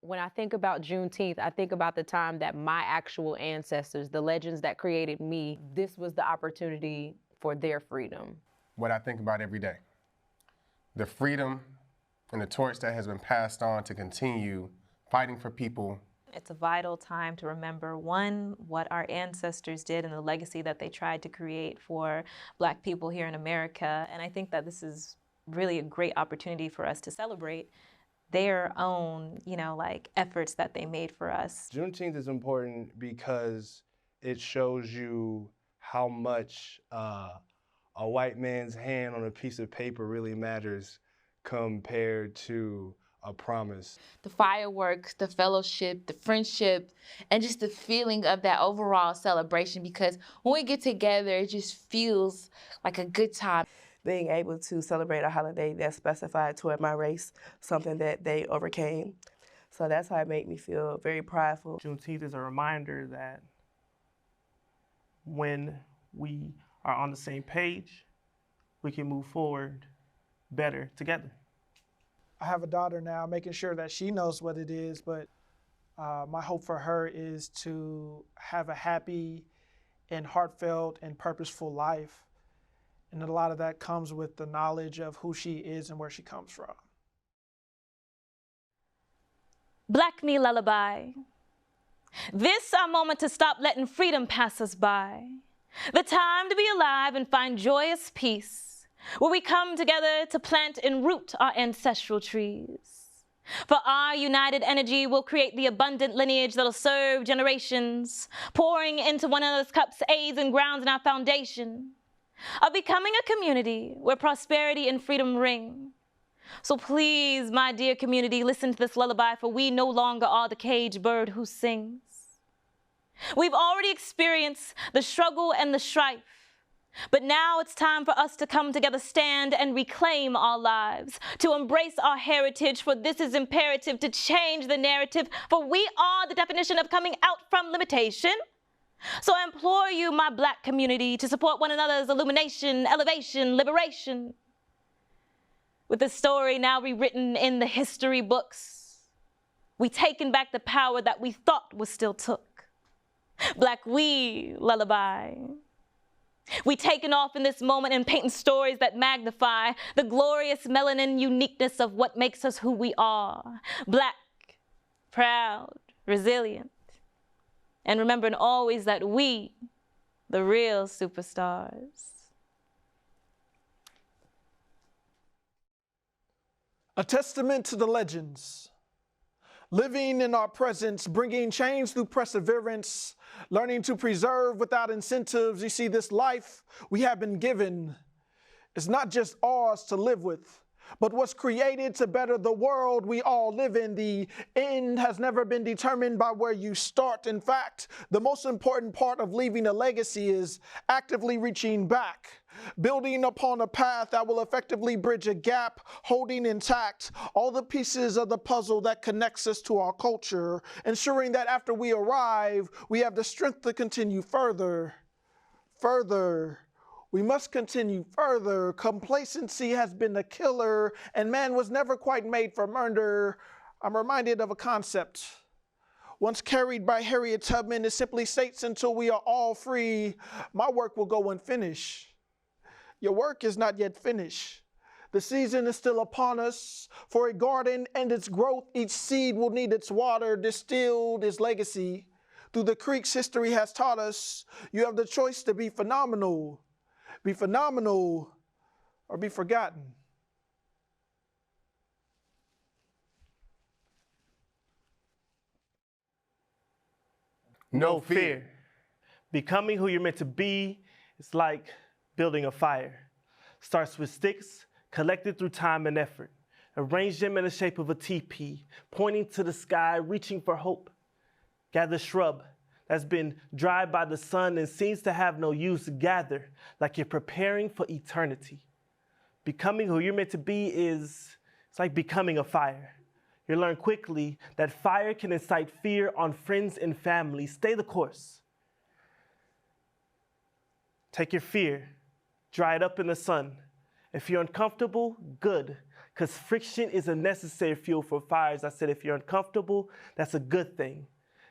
When I think about Juneteenth, I think about the time that my actual ancestors, the legends that created me, this was the opportunity for their freedom. What I think about every day. The freedom and the torch that has been passed on to continue fighting for people. It's a vital time to remember, one, what our ancestors did and the legacy that they tried to create for Black people here in America. And I think that this is really a great opportunity for us to celebrate their own, efforts that they made for us. Juneteenth is important because it shows you how much a white man's hand on a piece of paper really matters compared to a promise. The fireworks, the fellowship, the friendship, and just the feeling of that overall celebration, because when we get together, it just feels like a good time. Being able to celebrate a holiday that's specified toward my race, something that they overcame. So that's how it made me feel very prideful. Juneteenth is a reminder that when we are on the same page, we can move forward better together. I have a daughter now, making sure that she knows what it is, but my hope for her is to have a happy and heartfelt and purposeful life. And a lot of that comes with the knowledge of who she is and where she comes from. Black Me Lullaby. This our moment to stop letting freedom pass us by. The time to be alive and find joyous peace, where we come together to plant and root our ancestral trees. For our united energy will create the abundant lineage that'll serve generations, pouring into one another's cups, aids and grounds in our foundation of becoming a community where prosperity and freedom ring. So please, my dear community, listen to this lullaby, for we no longer are the caged bird who sings. We've already experienced the struggle and the strife, but now it's time for us to come together, stand and reclaim our lives, to embrace our heritage, for this is imperative to change the narrative, for we are the definition of coming out from limitation. So I implore you, my Black community, to support one another's illumination, elevation, liberation. With the story now rewritten in the history books, we taken back the power that we thought was still took. Black we lullaby. We taken off in this moment and painting stories that magnify the glorious melanin uniqueness of what makes us who we are. Black, proud, resilient. And remembering always that we, the real superstars. A testament to the legends. Living in our presence, bringing change through perseverance, learning to preserve without incentives. You see, this life we have been given is not just ours to live with, but was created to better the world we all live in. The end has never been determined by where you start. In fact, the most important part of leaving a legacy is actively reaching back, building upon a path that will effectively bridge a gap, holding intact all the pieces of the puzzle that connects us to our culture, ensuring that after we arrive, we have the strength to continue further. We must continue further. Complacency has been a killer, and man was never quite made for murder. I'm reminded of a concept once carried by Harriet Tubman. It simply states, until we are all free, my work will go unfinished. Your work is not yet finished. The season is still upon us. For a garden and its growth, each seed will need its water. Distilled is legacy. Through the creeks history has taught us, you have the choice to be phenomenal. Be phenomenal or be forgotten. No fear. Becoming who you're meant to be is like building a fire. Starts with sticks collected through time and effort. Arrange them in the shape of a teepee, pointing to the sky, reaching for hope. Gather shrub that's been dried by the sun and seems to have no use. Gather like you're preparing for eternity. Becoming who you're meant to be it's like becoming a fire. You learn quickly that fire can incite fear on friends and family. Stay the course. Take your fear, dry it up in the sun, If you're uncomfortable, good, because friction is a necessary fuel for fires. I said if you're uncomfortable, that's a good thing,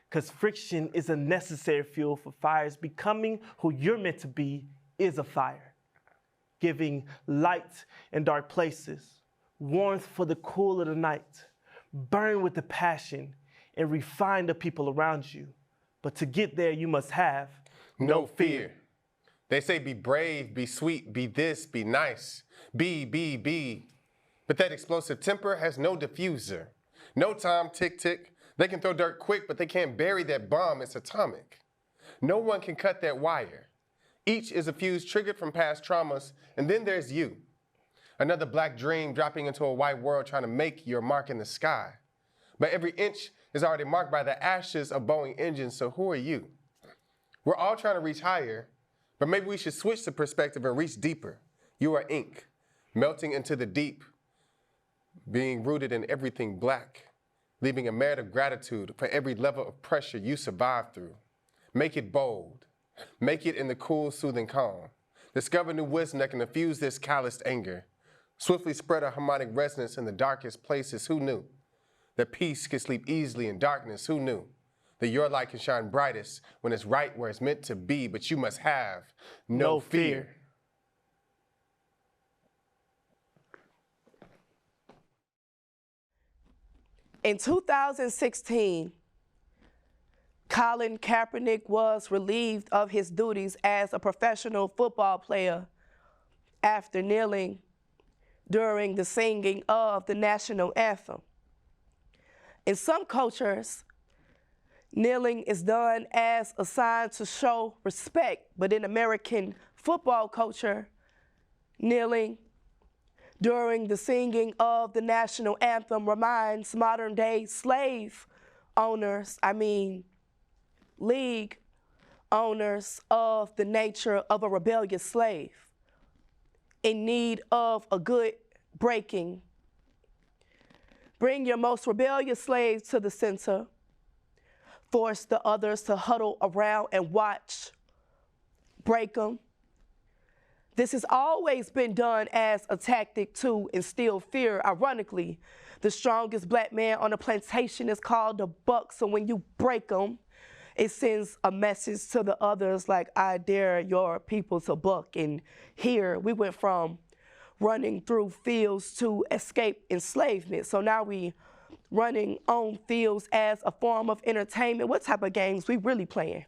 because friction is a necessary fuel for fires. Becoming who you're meant to be is a fire, giving light in dark places, warmth for the cool of the night. Burn with the passion and refine the people around you. But to get there, you must have No fear. They say be brave, be sweet, be this, be nice. Be. But that explosive temper has no diffuser. No time, tick, tick. They can throw dirt quick, but they can't bury that bomb. It's atomic. No one can cut that wire. Each is a fuse triggered from past traumas, and then there's you. Another black dream dropping into a white world trying to make your mark in the sky. But every inch is already marked by the ashes of Boeing engines, so who are you? We're all trying to reach higher, but maybe we should switch the perspective and reach deeper. You are ink, melting into the deep, being rooted in everything black, leaving a merit of gratitude for every level of pressure you survived through. Make it bold. Make it in the cool, soothing calm. Discover new wisdom that can diffuse this calloused anger. Swiftly spread a harmonic resonance in the darkest places. Who knew that peace can sleep easily in darkness? Who knew that your light can shine brightest when it's right where it's meant to be? But you must have no fear. In 2016, Colin Kaepernick was relieved of his duties as a professional football player after kneeling during the singing of the national anthem. In some cultures, kneeling is done as a sign to show respect, but in American football culture, kneeling during the singing of the national anthem reminds modern-day slave owners, league owners, of the nature of a rebellious slave in need of a good breaking. Bring your most rebellious slaves to the center. Force the others to huddle around and watch. Break them. This has always been done as a tactic to instill fear. Ironically, the strongest black man on the plantation is called the buck, so when you break them, it sends a message to the others like, I dare your people to buck. And here we went from running through fields to escape enslavement. So now we running on fields as a form of entertainment. What type of games we really playing?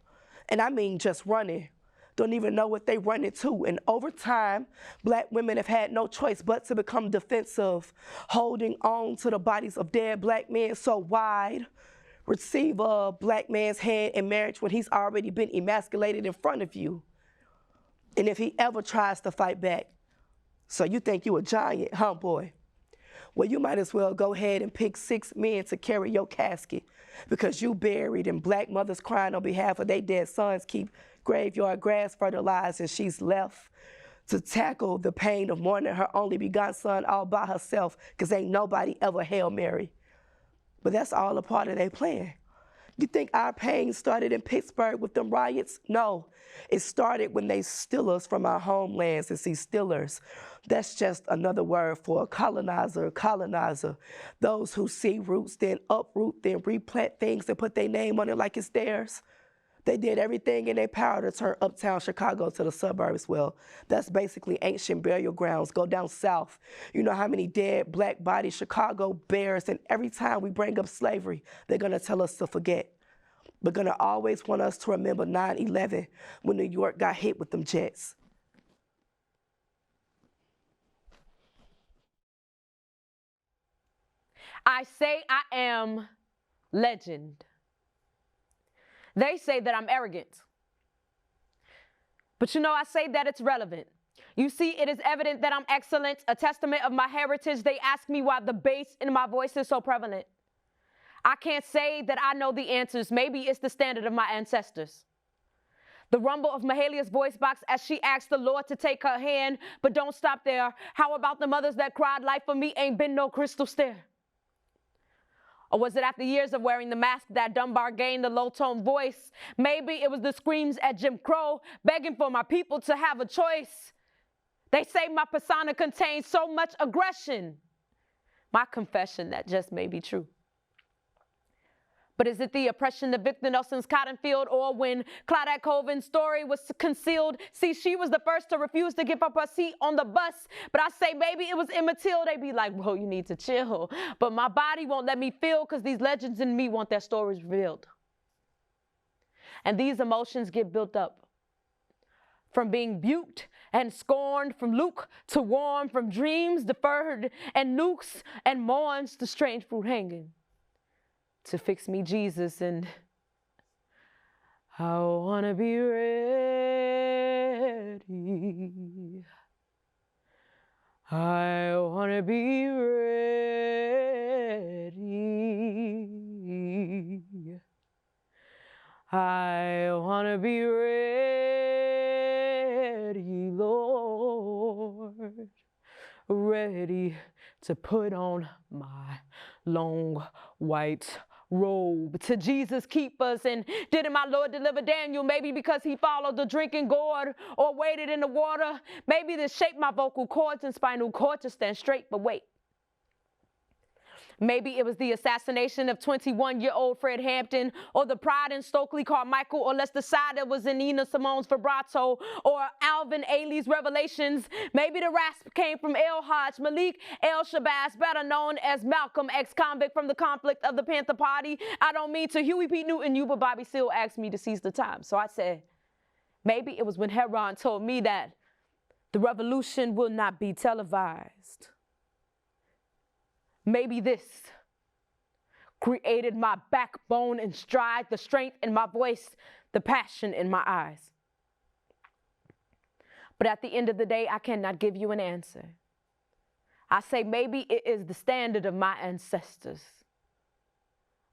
And I mean just running. Don't even know what they running to. And over time, black women have had no choice but to become defensive, holding on to the bodies of dead black men so wide, receive a black man's hand in marriage when he's already been emasculated in front of you. And if he ever tries to fight back, so you think you a giant, huh, boy? Well, you might as well go ahead and pick 6 men to carry your casket because you buried and black mothers crying on behalf of their dead sons keep graveyard grass fertilized, and she's left to tackle the pain of mourning her only begotten son all by herself because ain't nobody ever Hail Mary. But that's all a part of their plan. You think our pain started in Pittsburgh with them riots? No, it started when they steal us from our homelands. And see, stealers, that's just another word for a colonizer. Those who see roots, then uproot, then replant things and put their name on it like it's theirs. They did everything in their power to turn uptown Chicago to the suburbs. Well, that's basically ancient burial grounds. Go down south. You know how many dead black bodies Chicago bears, and every time we bring up slavery, they're gonna tell us to forget. They're gonna always want us to remember 9/11 when New York got hit with them jets. I say I am legend. They say that I'm arrogant. But you know, I say that it's relevant. You see, it is evident that I'm excellent, a testament of my heritage. They ask me why the bass in my voice is so prevalent. I can't say that I know the answers. Maybe it's the standard of my ancestors. The rumble of Mahalia's voice box as she asked the Lord to take her hand, but don't stop there. How about the mothers that cried, life for me ain't been no crystal stair? Or was it after years of wearing the mask that Dunbar gained the low-tone voice? Maybe it was the screams at Jim Crow begging for my people to have a choice. They say my persona contains so much aggression. My confession, that just may be true. But is it the oppression of Victor Nelson's cotton field, or when Claudette Colvin's story was concealed? See, she was the first to refuse to give up her seat on the bus. But I say maybe it was Emmett Till. They be like, bro, you need to chill. But my body won't let me feel because these legends in me want their stories revealed. And these emotions get built up. From being buked and scorned, from Luke to warm, from dreams deferred and nukes and mourns to strange fruit hanging. To fix me, Jesus, and I wanna be ready. I wanna be ready. I wanna be ready, Lord, ready to put on my long white robe. To Jesus keep us, and didn't my Lord deliver Daniel? Maybe because he followed the drinking gourd or waded in the water. Maybe this shaped my vocal cords and spinal cord to stand straight, but wait. Maybe it was the assassination of 21-year-old Fred Hampton, or the pride in Stokely Carmichael, or let's decide it was in Nina Simone's vibrato, or Alvin Ailey's revelations. Maybe the rasp came from El Hajj Malik El Shabazz, better known as Malcolm, ex-convict from the conflict of the Panther Party. I don't mean to Huey P. Newton you, but Bobby Seale asked me to seize the time. So I said, maybe it was when Heron told me that the revolution will not be televised. Maybe this created my backbone and stride, the strength in my voice, the passion in my eyes. But at the end of the day, I cannot give you an answer. I say maybe it is the standard of my ancestors.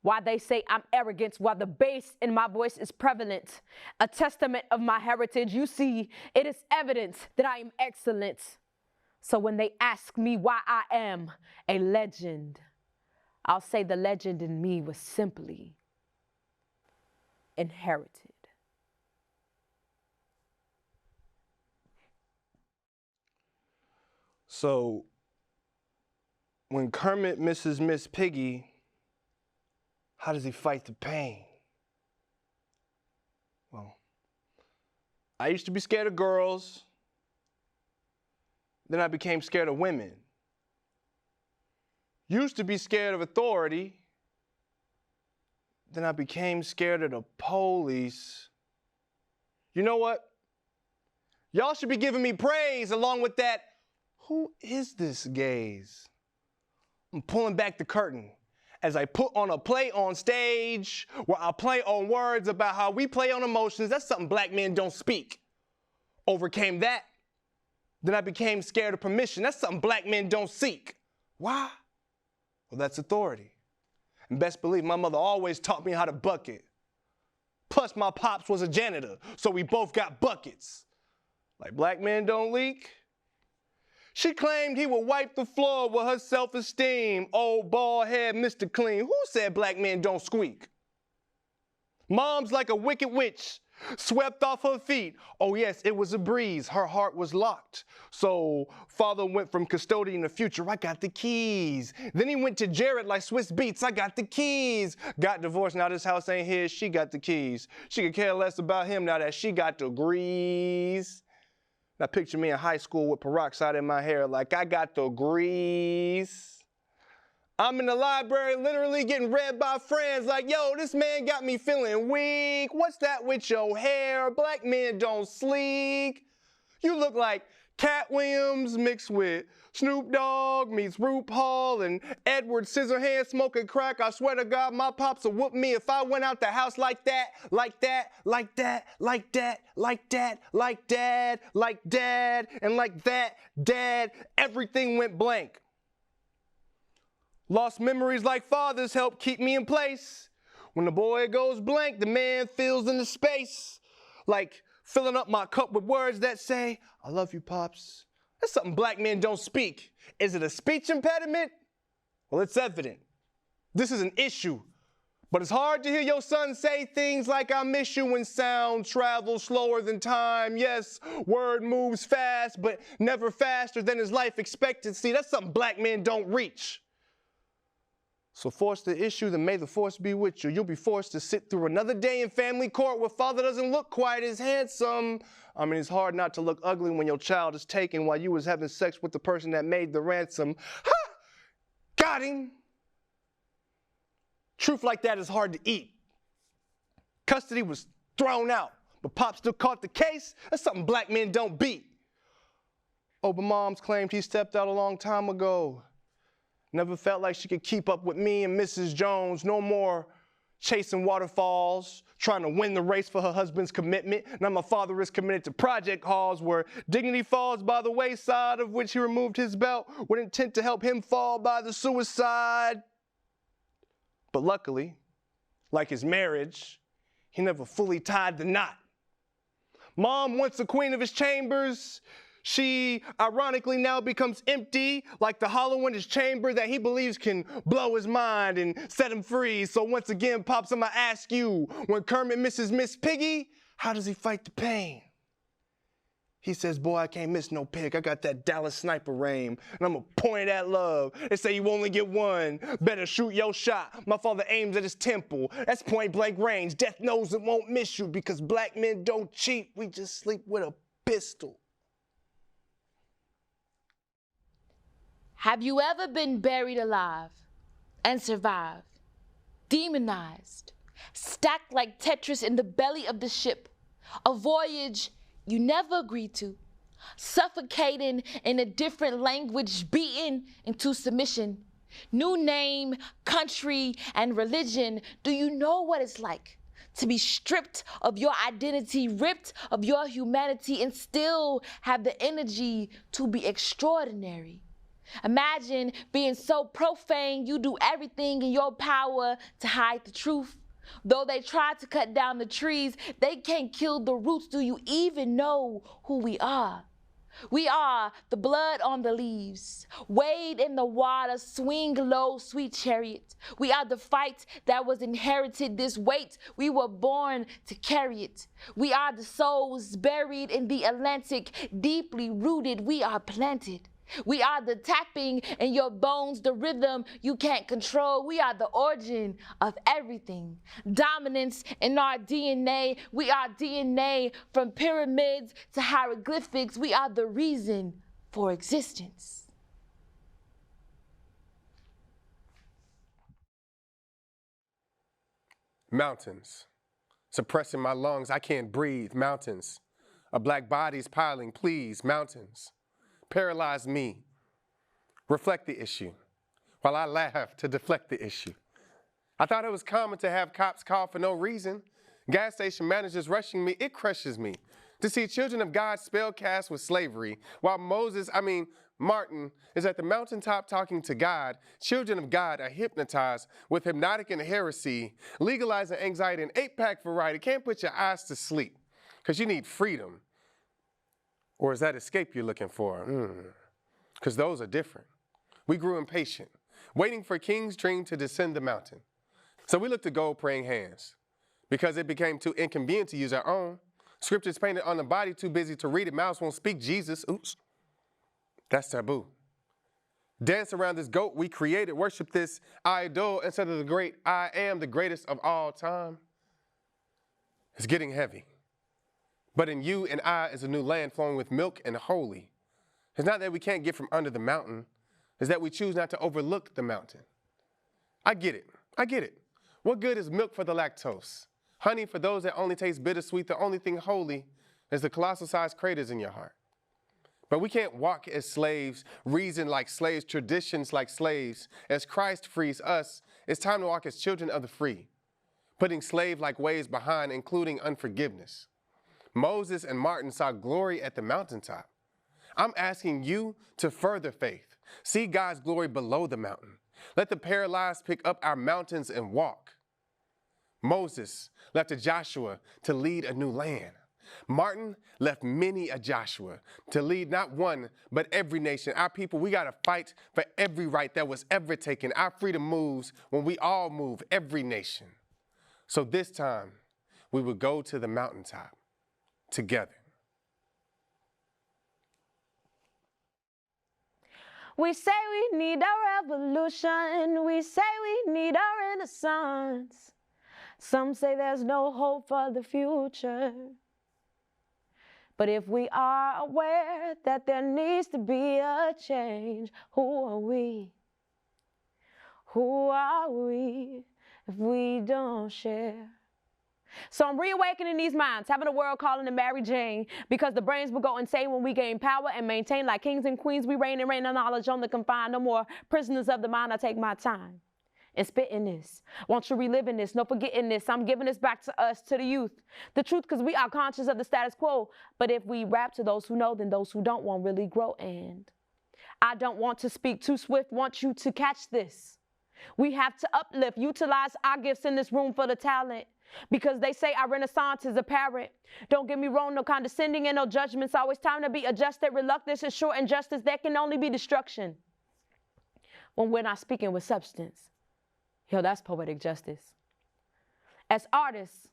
Why they say I'm arrogant, while the bass in my voice is prevalent, a testament of my heritage. You see, it is evidence that I am excellent. So when they ask me why I am a legend, I'll say the legend in me was simply inherited. So when Kermit misses Miss Piggy, how does he fight the pain? Well, I used to be scared of girls. Then I became scared of women. Used to be scared of authority. Then I became scared of the police. You know what? Y'all should be giving me praise along with that, who is this gaze? I'm pulling back the curtain as I put on a play on stage where I play on words about how we play on emotions. That's something black men don't speak. Overcame that. Then I became scared of permission. That's something black men don't seek. Why? Well, that's authority. And best believe my mother always taught me how to bucket. Plus my pops was a janitor, so we both got buckets. Like black men don't leak. She claimed he would wipe the floor with her self-esteem. Old bald head Mr. Clean. Who said black men don't squeak? Mom's like a wicked witch. Swept off her feet. Oh yes, it was a breeze. Her heart was locked. So father went from custodian to future. I got the keys. Then he went to Jared like Swiss Beats. I got the keys. Got divorced. Now this house ain't his. She got the keys. She could care less about him now that she got degrees. Now picture me in high school with peroxide in my hair like I got the grease. I'm in the library literally getting read by friends like, yo, this man got me feeling weak. What's that with your hair? Black men don't sleek. You look like Cat Williams mixed with Snoop Dogg meets RuPaul and Edward Scissorhands smoking crack. I swear to God, my pops would whoop me if I went out the house like that, like that, like that, like that, like that, like dad, like dad, and like that, dad. Everything went blank. Lost memories like fathers help keep me in place. When the boy goes blank, the man fills in the space. Like filling up my cup with words that say, I love you, Pops. That's something black men don't speak. Is it a speech impediment? Well, it's evident. This is an issue. But it's hard to hear your son say things like I miss you when sound travels slower than time. Yes, word moves fast, but never faster than his life expectancy. That's something black men don't reach. So force the issue, then may the force be with you. You'll be forced to sit through another day in family court where father doesn't look quite as handsome. I mean, it's hard not to look ugly when your child is taken while you was having sex with the person that made the ransom. Ha! Got him. Truth like that is hard to eat. Custody was thrown out, but Pop still caught the case. That's something black men don't beat. Oh, but Mom's claimed he stepped out a long time ago. Never felt like she could keep up with me and Mrs. Jones. No more chasing waterfalls, trying to win the race for her husband's commitment. Now my father is committed to project halls where dignity falls by the wayside, of which he removed his belt with intent to help him fall by the suicide. But luckily, like his marriage, he never fully tied the knot. Mom, once the queen of his chambers, she ironically now becomes empty, like the hollow in his chamber that he believes can blow his mind and set him free. So once again, Pops, I'ma ask you, when Kermit misses Miss Piggy, how does he fight the pain? He says, boy, I can't miss no pig. I got that Dallas sniper aim, and I'm gonna point at love. They say you only get one. Better shoot your shot. My father aims at his temple. That's point blank range. Death knows it won't miss you because black men don't cheat. We just sleep with a pistol. Have you ever been buried alive and survived? Demonized, stacked like Tetris in the belly of the ship, a voyage you never agreed to, suffocating in a different language, beaten into submission. New name, country, and religion. Do you know what it's like to be stripped of your identity, ripped of your humanity, and still have the energy to be extraordinary? Imagine being so profane you do everything in your power to hide the truth. Though they try to cut down the trees, they can't kill the roots. Do you even know who we are? We are the blood on the leaves, wade in the water, swing low, sweet chariot. We are the fight that was inherited, this weight we were born to carry it. We are the souls buried in the Atlantic, deeply rooted, we are planted. We are the tapping in your bones, the rhythm you can't control. We are the origin of everything. Dominance in our DNA. We are DNA from pyramids to hieroglyphics. We are the reason for existence. Mountains, suppressing my lungs, I can't breathe. Mountains, a black body's piling, please. Mountains, paralyze me. Reflect the issue, while I laugh to deflect the issue. I thought it was common to have cops call for no reason. Gas station managers rushing me, it crushes me. To see children of God spell cast with slavery, while Martin is at the mountaintop talking to God. Children of God are hypnotized with hypnotic and heresy, legalizing anxiety and 8-pack variety. Can't put your eyes to sleep, because you need freedom. Or is that escape you're looking for? Because those are different. We grew impatient, waiting for King's dream to descend the mountain. So we looked to gold praying hands, because it became too inconvenient to use our own. Scriptures painted on the body, too busy to read it. Mouths won't speak Jesus. Oops, that's taboo. Dance around this goat we created. Worship this idol instead of the great I am, the greatest of all time. It's getting heavy. But in you and I is a new land flowing with milk and holy. It's not that we can't get from under the mountain. It's that we choose not to overlook the mountain. I get it. What good is milk for the lactose? Honey for those that only taste bittersweet. The only thing holy is the colossal-sized craters in your heart. But we can't walk as slaves, reason like slaves, traditions like slaves. As Christ frees us, it's time to walk as children of the free, putting slave-like ways behind, including unforgiveness. Moses and Martin saw glory at the mountaintop. I'm asking you to further faith. See God's glory below the mountain. Let the paralyzed pick up our mountains and walk. Moses left to Joshua to lead a new land. Martin left many a Joshua to lead not one, but every nation. Our people, we got to fight for every right that was ever taken. Our freedom moves when we all move, every nation. So this time, we would go to the mountaintop together. We say we need a revolution. We say we need a renaissance. Some say there's no hope for the future. But if we are aware that there needs to be a change, who are we? Who are we if we don't share? So I'm reawakening these minds, having a world calling to Mary Jane, because the brains will go insane when we gain power and maintain like kings and queens. We reign and reign of knowledge on the confined. No more prisoners of the mind. I take my time and spit in this. Want you reliving this, no forgetting this. I'm giving this back to us, to the youth. The truth, because we are conscious of the status quo. But if we rap to those who know, then those who don't won't really grow. And I don't want to speak too swift, want you to catch this. We have to uplift, utilize our gifts in this room for the talent. Because they say our renaissance is apparent. Don't get me wrong, no condescending and no judgments. Always time to be adjusted. Reluctance is short injustice. There can only be destruction when we're not speaking with substance. Yo, that's poetic justice. As artists,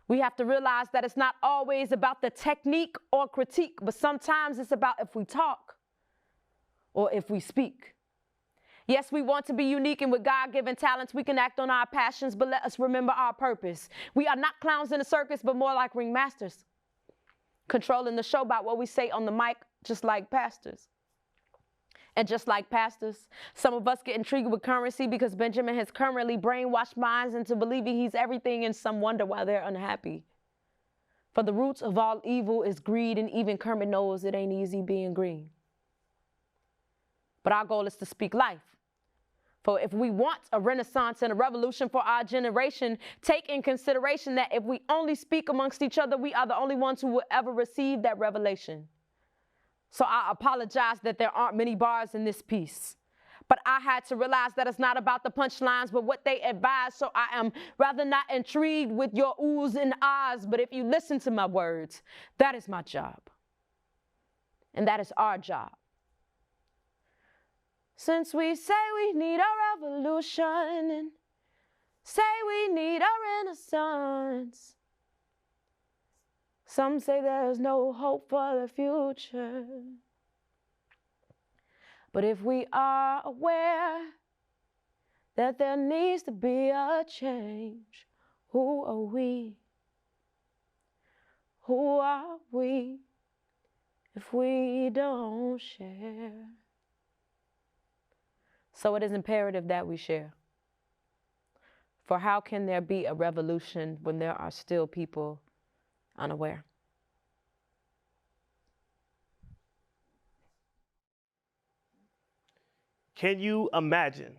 we have to realize that it's not always about the technique or critique, but sometimes it's about if we talk or if we speak. Yes, we want to be unique, and with God-given talents, we can act on our passions, but let us remember our purpose. We are not clowns in a circus, but more like ringmasters, controlling the show about what we say on the mic, just like pastors. And just like pastors, some of us get intrigued with currency because Benjamin has currently brainwashed minds into believing he's everything, and some wonder why they're unhappy. For the roots of all evil is greed, and even Kermit knows it ain't easy being green. But our goal is to speak life. For if we want a renaissance and a revolution for our generation, take in consideration that if we only speak amongst each other, we are the only ones who will ever receive that revelation. So I apologize that there aren't many bars in this piece. But I had to realize that it's not about the punchlines, but what they advise. So I am rather not intrigued with your oohs and ahs, but if you listen to my words, that is my job. And that is our job. Since we say we need a revolution and say we need a renaissance, some say there's no hope for the future. But if we are aware that there needs to be a change, who are we? Who are we if we don't share? So it is imperative that we share. For how can there be a revolution when there are still people unaware? Can you imagine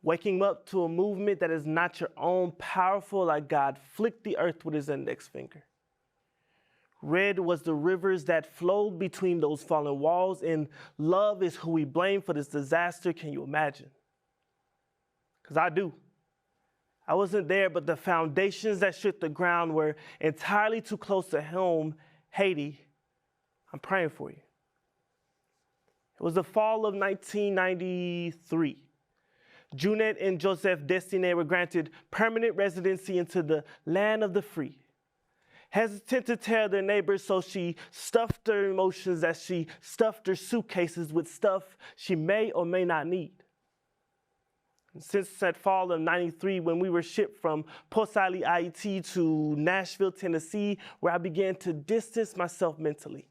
waking up to a movement that is not your own, powerful like God flicked the earth with his index finger? Red was the rivers that flowed between those fallen walls, and love is who we blame for this disaster. Can you imagine? Because I do. I wasn't there, but the foundations that shook the ground were entirely too close to home. Haiti, I'm praying for you. It was the fall of 1993. Juneteenth and Joseph Destiné were granted permanent residency into the land of the free. Hesitant to tell their neighbors, so she stuffed her emotions as she stuffed her suitcases with stuff she may or may not need. And since that fall of 93, when we were shipped from Port Salut, Haiti to Nashville, Tennessee, where I began to distance myself mentally.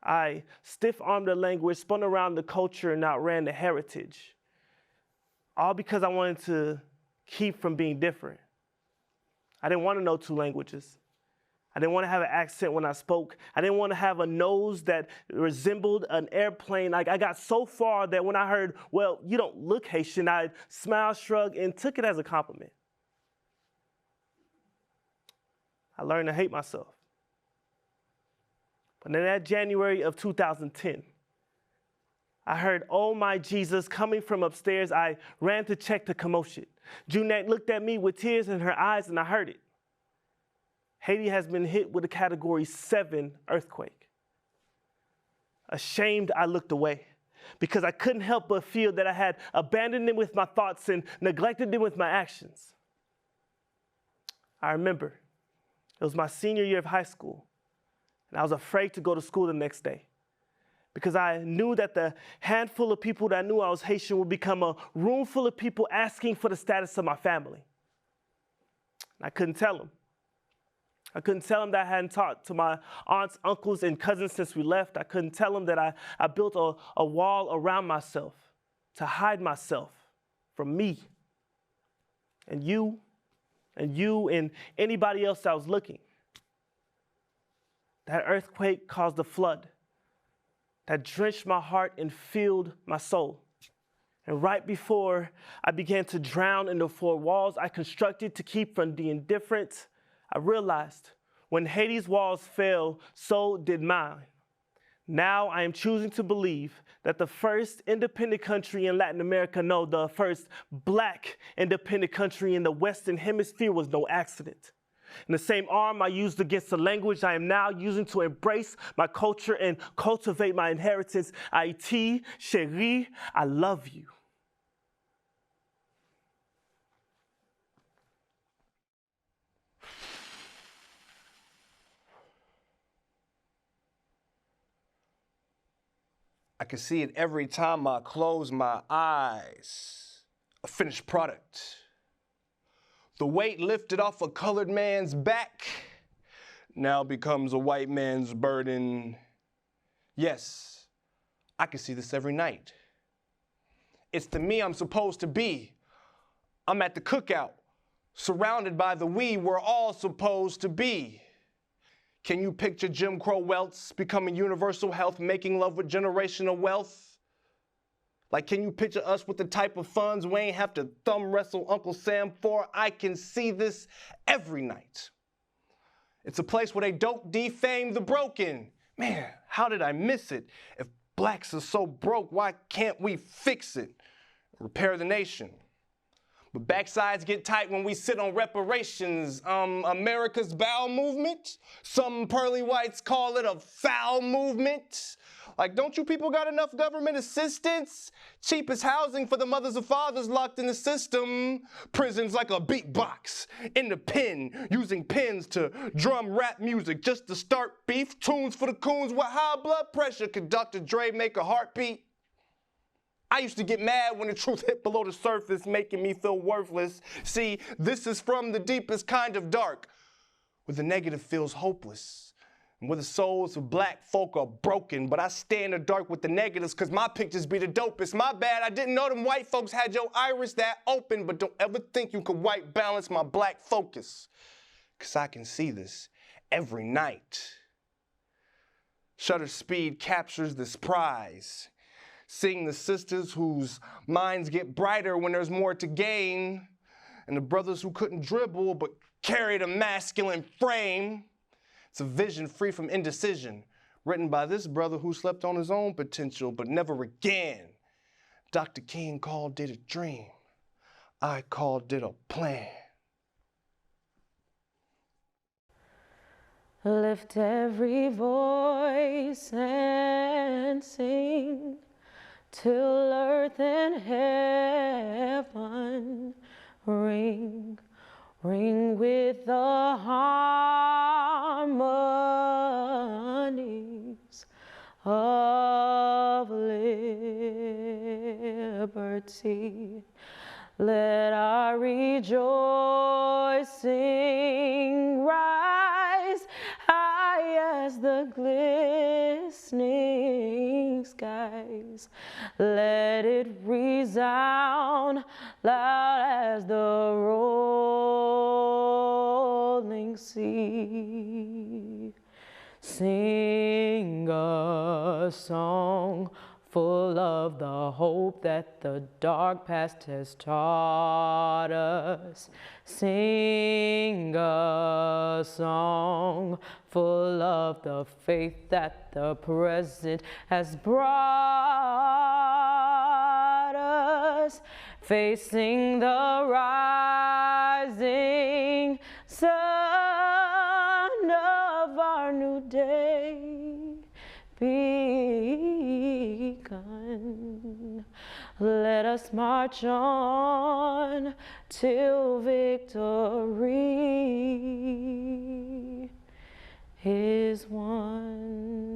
I stiff-armed the language, spun around the culture, and outran the heritage. All because I wanted to keep from being different. I didn't want to know two languages. I didn't want to have an accent when I spoke. I didn't want to have a nose that resembled an airplane. Like, I got so far that when I heard, well, you don't look Haitian, I smiled, shrugged, and took it as a compliment. I learned to hate myself. But in that January of 2010, I heard, "Oh my Jesus," coming from upstairs. I ran to check the commotion. Junette looked at me with tears in her eyes, and I heard it. Haiti has been hit with a Category 7 earthquake. Ashamed, I looked away because I couldn't help but feel that I had abandoned them with my thoughts and neglected them with my actions. I remember it was my senior year of high school, and I was afraid to go to school the next day because I knew that the handful of people that knew I was Haitian would become a room full of people asking for the status of my family. I couldn't tell them. I couldn't tell them that I hadn't talked to my aunts, uncles, and cousins since we left. I couldn't tell them that I built a wall around myself to hide myself from me and you and anybody else that was looking. That earthquake caused a flood that drenched my heart and filled my soul. And right before I began to drown in the four walls I constructed to keep from the indifferent, I realized when Haiti's walls fell, so did mine. Now I am choosing to believe that the first independent country in Latin America, no, the first Black independent country in the Western Hemisphere was no accident. And the same arm I used against the language I am now using to embrace my culture and cultivate my inheritance. Haiti, chérie, I love you. I can see it every time I close my eyes. A finished product. The weight lifted off a colored man's back now becomes a white man's burden. Yes, I can see this every night. It's the me I'm supposed to be. I'm at the cookout, surrounded by the we we're all supposed to be. Can you picture Jim Crow welts becoming universal health, making love with generational wealth? Like, can you picture us with the type of funds we ain't have to thumb wrestle Uncle Sam for? I can see this every night. It's a place where they don't defame the broken. Man, how did I miss it? If blacks are so broke, why can't we fix it? Repair the nation. But backsides get tight when we sit on reparations. America's bowel movement? Some pearly whites call it a foul movement. Like, don't you people got enough government assistance? Cheapest housing for the mothers and fathers locked in the system. Prisons like a beatbox. In the pen, using pens to drum rap music just to start beef. Tunes for the coons with high blood pressure. Could Dr. Dre make a heartbeat? I used to get mad when the truth hit below the surface, making me feel worthless. See, this is from the deepest kind of dark, where the negative feels hopeless, and where the souls of black folk are broken. But I stay in the dark with the negatives, cause my pictures be the dopest. My bad, I didn't know them white folks had your iris that open, but don't ever think you could white balance my black focus, cause I can see this every night. Shutter speed captures this prize. Seeing the sisters whose minds get brighter when there's more to gain, and the brothers who couldn't dribble but carried a masculine frame. It's a vision free from indecision, written by this brother who slept on his own potential but never again. Dr. King called it a dream. I called it a plan. Lift every voice and sing till earth and heaven ring, ring with the harmonies of liberty. Let our rejoicing rise high as the glistening skies. Let it resound loud as the rolling sea. Sing a song full of the hope that the dark past has taught us. Sing a song full of the faith that the present has brought us. Facing the rising sun Let us march on till victory is won.